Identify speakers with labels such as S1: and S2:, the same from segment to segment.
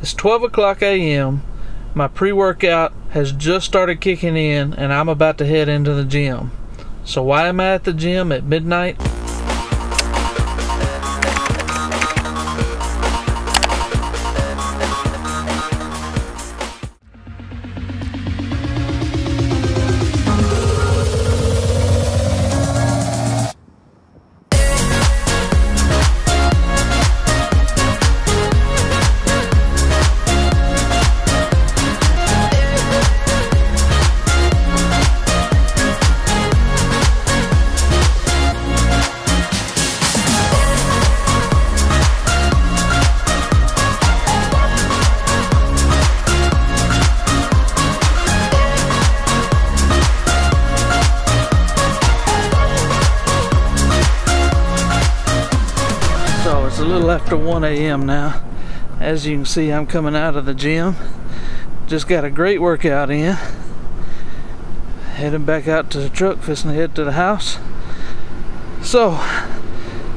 S1: It's 12 o'clock a.m. My pre-workout has just started kicking in and I'm about to head into the gym. So why am I at the gym at midnight? It's a little after 1 a.m. now. As you can see, I'm coming out of the gym. Just got a great workout in. Heading back out to the truck, fixing to head to the house. So,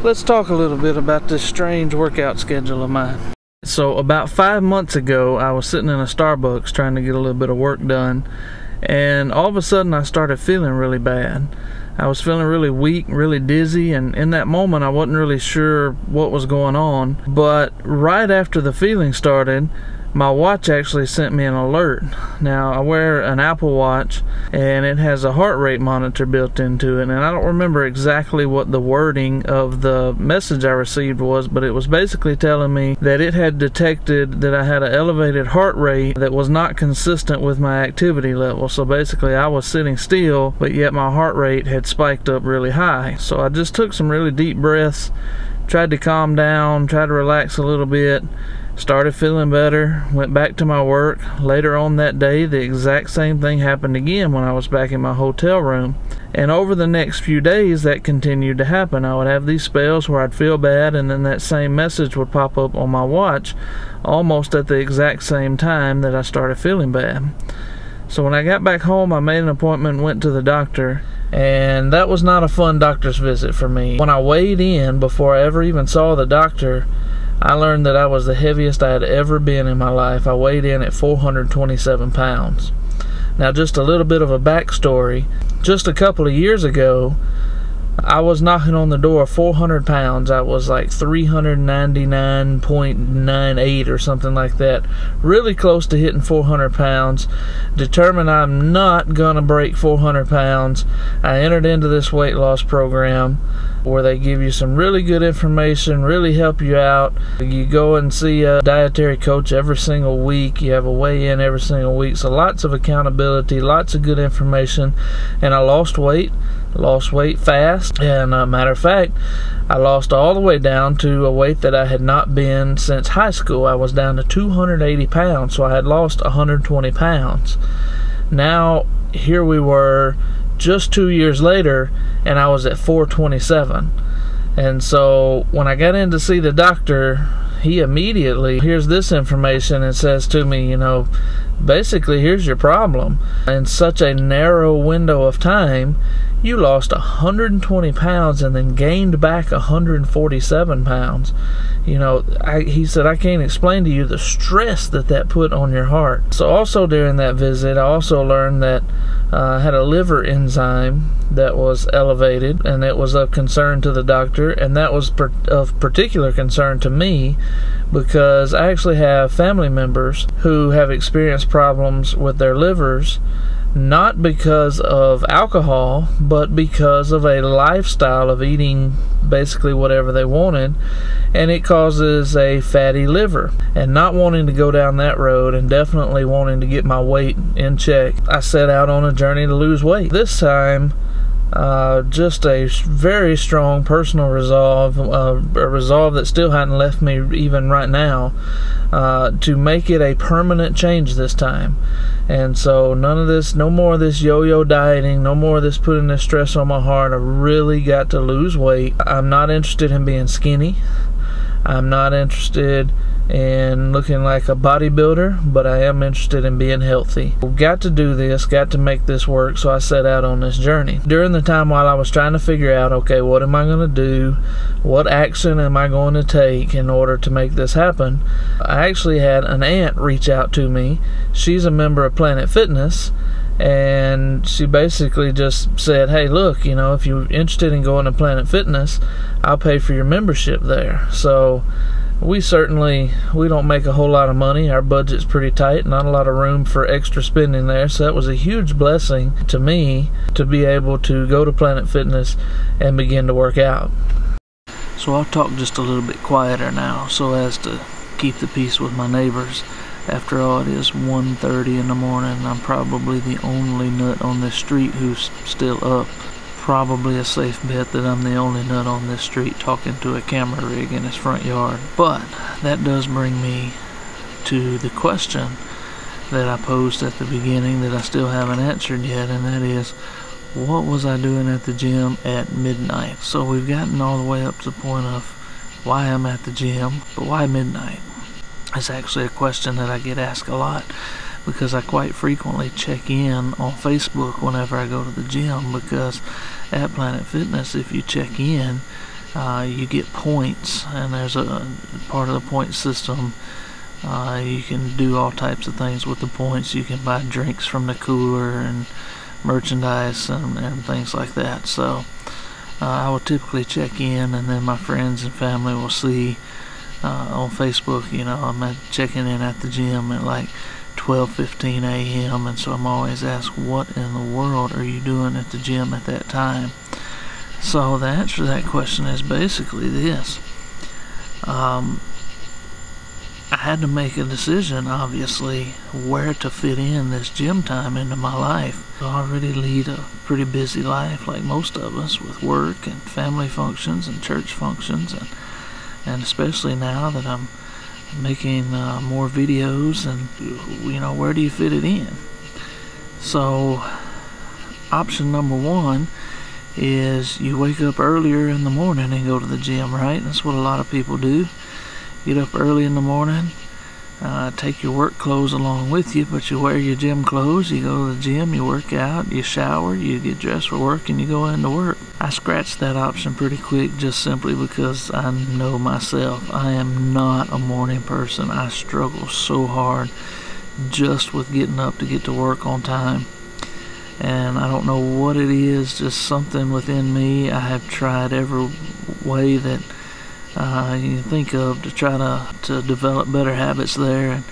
S1: let's talk a little bit about this strange workout schedule of mine. So, about 5 months ago, I was sitting in a Starbucks trying to get a little bit of work done. And all of a sudden, I started feeling really bad. I was feeling really weak, really dizzy, and in that moment I wasn't really sure what was going on. But right after the feeling started, my watch actually sent me an alert. Now, I wear an Apple Watch, and it has a heart rate monitor built into it, and I don't remember exactly what the wording of the message I received was, but it was basically telling me that it had detected that I had an elevated heart rate that was not consistent with my activity level. So basically, I was sitting still, but yet my heart rate had spiked up really high. So I just took some really deep breaths, tried to calm down, tried to relax a little bit, started feeling better, went back to my work. Later on that day, the exact same thing happened again when I was back in my hotel room. And over the next few days, that continued to happen. I would have these spells where I'd feel bad, and then that same message would pop up on my watch almost at the exact same time that I started feeling bad. So when I got back home, I made an appointment and went to the doctor. And that was not a fun doctor's visit for me. When I weighed in, before I ever even saw the doctor, I learned that I was the heaviest I had ever been in my life. I weighed in at 427 pounds. Now, just a little bit of a backstory. Just a couple of years ago, I was knocking on the door of 400 pounds. I was like 399.98 or something like that. Really close to hitting 400 pounds. Determined I'm not gonna break 400 pounds. I entered into this weight loss program where they give you some really good information, really help you out. You go and see a dietary coach every single week. You have a weigh-in every single week. So lots of accountability, lots of good information. And I lost weight fast. And matter of fact, I lost all the way down to a weight that I had not been since high school. I was down to 280 pounds, so I had lost 120 pounds. Now, here we were just 2 years later, and I was at 427. And so when I got in to see the doctor, he immediately hears this information and says to me, you know, basically, here's your problem. In such a narrow window of time, you lost 120 pounds and then gained back 147 pounds. You know, he said, I can't explain to you the stress that put on your heart. So also during that visit, I also learned that I had a liver enzyme that was elevated, and it was of concern to the doctor, and that was of particular concern to me because I actually have family members who have experienced problems with their livers, not because of alcohol, but because of a lifestyle of eating basically whatever they wanted, and it causes a fatty liver. And not wanting to go down that road, and definitely wanting to get my weight in check, I set out on a journey to lose weight. This time, just a very strong personal resolve, a resolve that still hadn't left me even right now, to make it a permanent change this time. And so none of this, no more of this yo-yo dieting, no more of this putting this stress on my heart. I really got to lose weight. I'm not interested in being skinny. I'm not interested in looking like a bodybuilder, but I am interested in being healthy. Got to do this, got to make this work, so I set out on this journey. During the time while I was trying to figure out, okay, what am I going to do? What action am I going to take in order to make this happen? I actually had an aunt reach out to me. She's a member of Planet Fitness, and she basically just said, hey, look, you know, if you're interested in going to Planet Fitness, I'll pay for your membership there. So we don't make a whole lot of money. Our budget's pretty tight, not a lot of room for extra spending there. So that was a huge blessing to me to be able to go to Planet Fitness and begin to work out. So I'll talk just a little bit quieter now so as to keep the peace with my neighbors. After all, it is 1:30 in the morning. I'm probably the only nut on this street who's still up. Probably a safe bet that I'm the only nut on this street talking to a camera rig in his front yard. But that does bring me to the question that I posed at the beginning that I still haven't answered yet, and that is, what was I doing at the gym at midnight? So we've gotten all the way up to the point of why I'm at the gym, but why midnight? It's actually a question that I get asked a lot, because I quite frequently check in on Facebook whenever I go to the gym, because at Planet Fitness, if you check in, you get points, and there's a part of the point system. You can do all types of things with the points. You can buy drinks from the cooler and merchandise and things like that. So I will typically check in, and then my friends and family will see on Facebook, you know, I'm checking in at the gym at like 12:15 a.m. and so I'm always asked, what in the world are you doing at the gym at that time? So the answer to that question is basically this. I had to make a decision, obviously, where to fit in this gym time into my life. I already lead a pretty busy life, like most of us, with work and family functions and church functions, and especially now that I'm making more videos, and you know, where do you fit it in? So option number one is you wake up earlier in the morning and go to the gym, right? That's what a lot of people do. Get up early in the morning, take your work clothes along with you, but you wear your gym clothes, you go to the gym, you work out, you shower, you get dressed for work, and you go into work. I scratched that option pretty quick, just simply because I know myself. I am not a morning person. I struggle so hard just with getting up to get to work on time. And I don't know what it is, just something within me. I have tried every way that you can think of to try to develop better habits there, and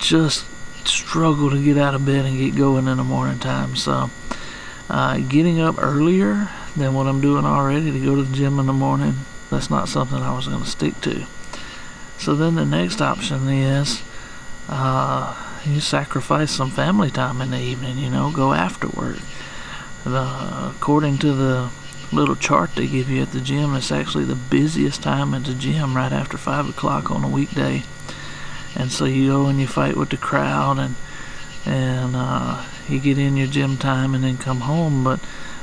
S1: just struggle to get out of bed and get going in the morning time. So getting up earlier than what I'm doing already to go to the gym in the morning, that's not something I was going to stick to. So then the next option is you sacrifice some family time in the evening, you know, go after work. According to the little chart they give you at the gym, it's actually the busiest time at the gym right after 5 o'clock on a weekday. And so you go and you fight with the crowd, and you get in your gym time and then come home, but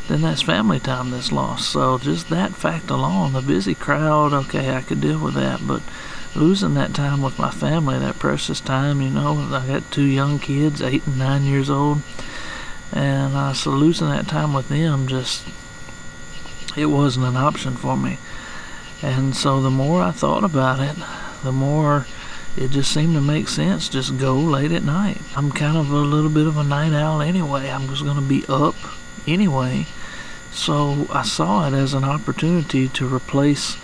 S1: then that's family time that's lost. So just that fact alone, the busy crowd, okay, I could deal with that, but losing that time with my family, that precious time, you know, I got 2 young kids, 8 and 9 years old, and so losing that time with them, just, it wasn't an option for me. And so the more I thought about it, the more it just seemed to make sense, just go late at night. I'm kind of a little bit of a night owl anyway. I'm just going to be up anyway. So I saw it as an opportunity to replace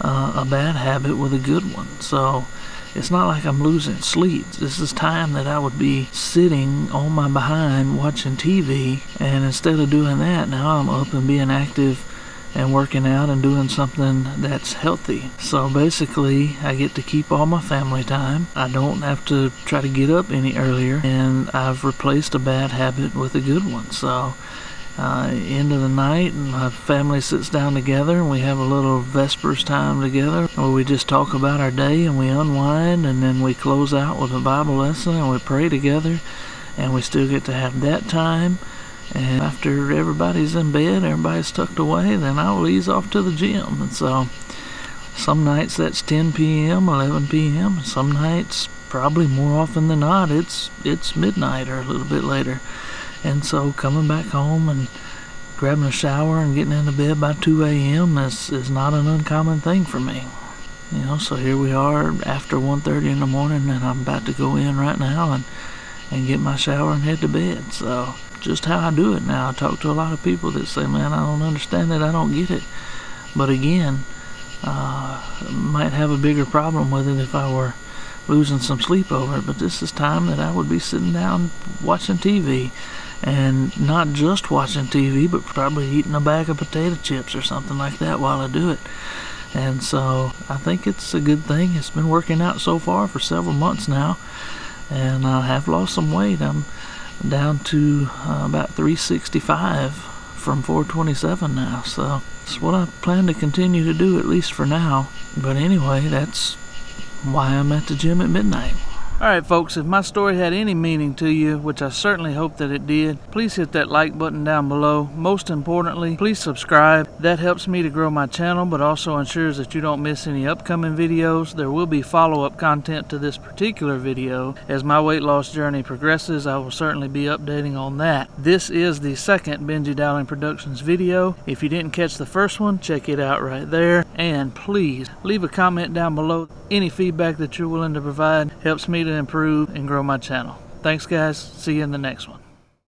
S1: a bad habit with a good one. So it's not like I'm losing sleep. This is time that I would be sitting on my behind watching TV, and instead of doing that, now I'm up and being active and working out and doing something that's healthy. So basically, I get to keep all my family time. I don't have to try to get up any earlier, and I've replaced a bad habit with a good one. So end of the night, and my family sits down together, and we have a little Vespers time together where we just talk about our day and we unwind, and then we close out with a Bible lesson and we pray together, and we still get to have that time. And after everybody's in bed, everybody's tucked away, then I'll ease off to the gym. And so Some nights that's 10 p.m., 11 p.m. Some nights, probably more often than not, it's midnight or a little bit later. And so coming back home and grabbing a shower and getting into bed by 2 a.m. is not an uncommon thing for me. You know, so here we are after 1:30 in the morning, and I'm about to go in right now and get my shower and head to bed. So just how I do it now. I talk to a lot of people that say, man, I don't understand it, I don't get it. But again, might have a bigger problem with it if I were losing some sleep over it. But this is time that I would be sitting down watching TV, and not just watching TV, but probably eating a bag of potato chips or something like that while I do it. And so I think it's a good thing. It's been working out so far for several months now, and I have lost some weight. I'm down to about 365 from 427 now, so it's what I plan to continue to do, at least for now. But anyway, that's why I'm at the gym at midnight. Alright folks, if my story had any meaning to you, which I certainly hope that it did, please hit that like button down below. Most importantly, please subscribe. That helps me to grow my channel, but also ensures that you don't miss any upcoming videos. There will be follow-up content to this particular video. As my weight loss journey progresses, I will certainly be updating on that. This is the second Benji Dowling Productions video. If you didn't catch the first one, check it out right there. And please leave a comment down below. Any feedback that you're willing to provide helps me to improve and grow my channel. Thanks guys, see you in the next one.